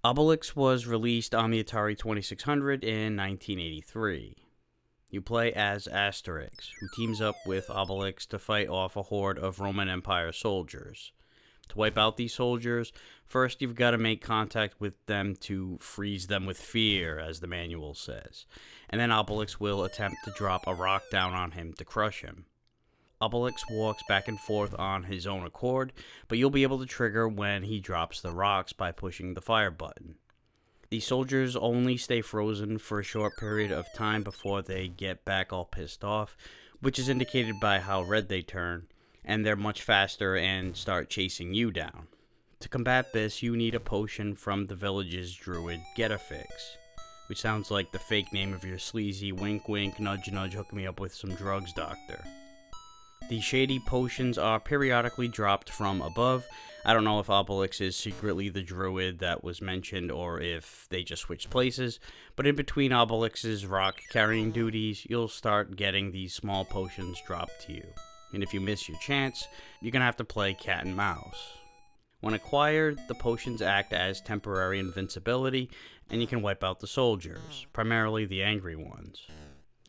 Obelix was released on the Atari 2600 in 1983. You play as Asterix, who teams up with Obelix to fight off a horde of Roman Empire soldiers. To wipe out these soldiers, first you've got to make contact with them to freeze them with fear, as the manual says, and then Obelix will attempt to drop a rock down on him to crush him. Obelix walks back and forth on his own accord, but you'll be able to trigger when he drops the rocks by pushing the fire button. These soldiers only stay frozen for a short period of time before they get back all pissed off, which is indicated by how red they turn, and they're much faster and start chasing you down. To combat this, you need a potion from the village's druid Get-A-Fix, which sounds like the fake name of your sleazy wink wink nudge nudge hook me up with some drugs doctor. These shady potions are periodically dropped from above. I don't know if Obelix is secretly the druid that was mentioned or if they just switched places, but in between Obelix's rock carrying duties, you'll start getting these small potions dropped to you. And if you miss your chance, you're going to have to play cat and mouse. When acquired, the potions act as temporary invincibility, and you can wipe out the soldiers, primarily the angry ones.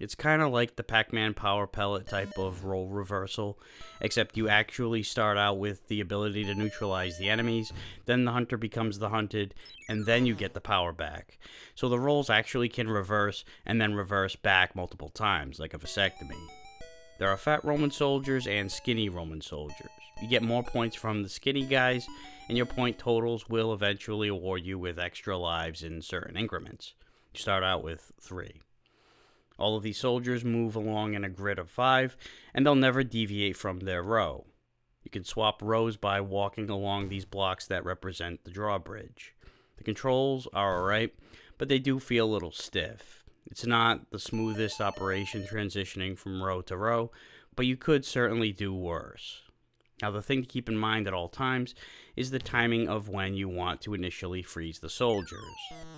It's kind of like the Pac-Man Power Pellet type of role reversal, except you actually start out with the ability to neutralize the enemies, then the hunter becomes the hunted, and then you get the power back. So the roles actually can reverse and then reverse back multiple times, like a vasectomy. There are fat Roman soldiers and skinny Roman soldiers. You get more points from the skinny guys, and your point totals will eventually award you with extra lives in certain increments. You start out with 3. All of these soldiers move along in a grid of 5, and they'll never deviate from their row. You can swap rows by walking along these blocks that represent the drawbridge. The controls are alright, but they do feel a little stiff. It's not the smoothest operation transitioning from row to row, but you could certainly do worse. Now, the thing to keep in mind at all times is the timing of when you want to initially freeze the soldiers.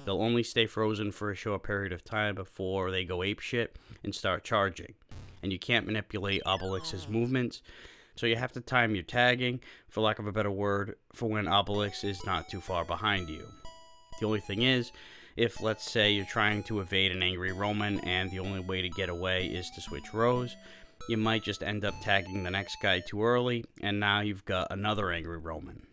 They'll only stay frozen for a short period of time before they go apeshit and start charging, and you can't manipulate Obelix's movements, so you have to time your tagging, for lack of a better word, for when Obelix is not too far behind you. The only thing is, if let's say you're trying to evade an angry Roman and the only way to get away is to switch rows, you might just end up tagging the next guy too early, and now you've got another angry Roman.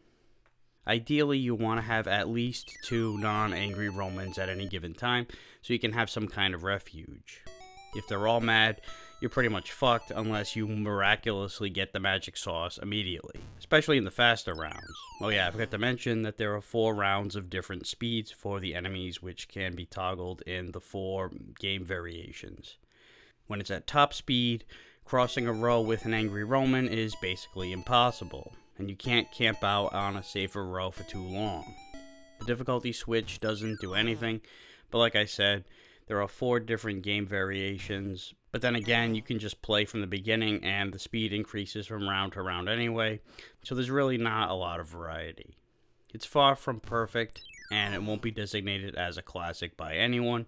Ideally, you want to have at least 2 non-angry Romans at any given time, so you can have some kind of refuge. If they're all mad, you're pretty much fucked unless you miraculously get the magic sauce immediately, especially in the faster rounds. Oh yeah, I forgot to mention that there are 4 rounds of different speeds for the enemies, which can be toggled in the 4 game variations. When it's at top speed, crossing a row with an angry Roman is basically impossible, and you can't camp out on a safer row for too long. The difficulty switch doesn't do anything, but like I said, there are 4 different game variations, but then again, you can just play from the beginning and the speed increases from round to round anyway, so there's really not a lot of variety. It's far from perfect, and it won't be designated as a classic by anyone,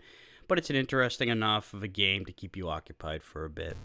but it's an interesting enough of a game to keep you occupied for a bit.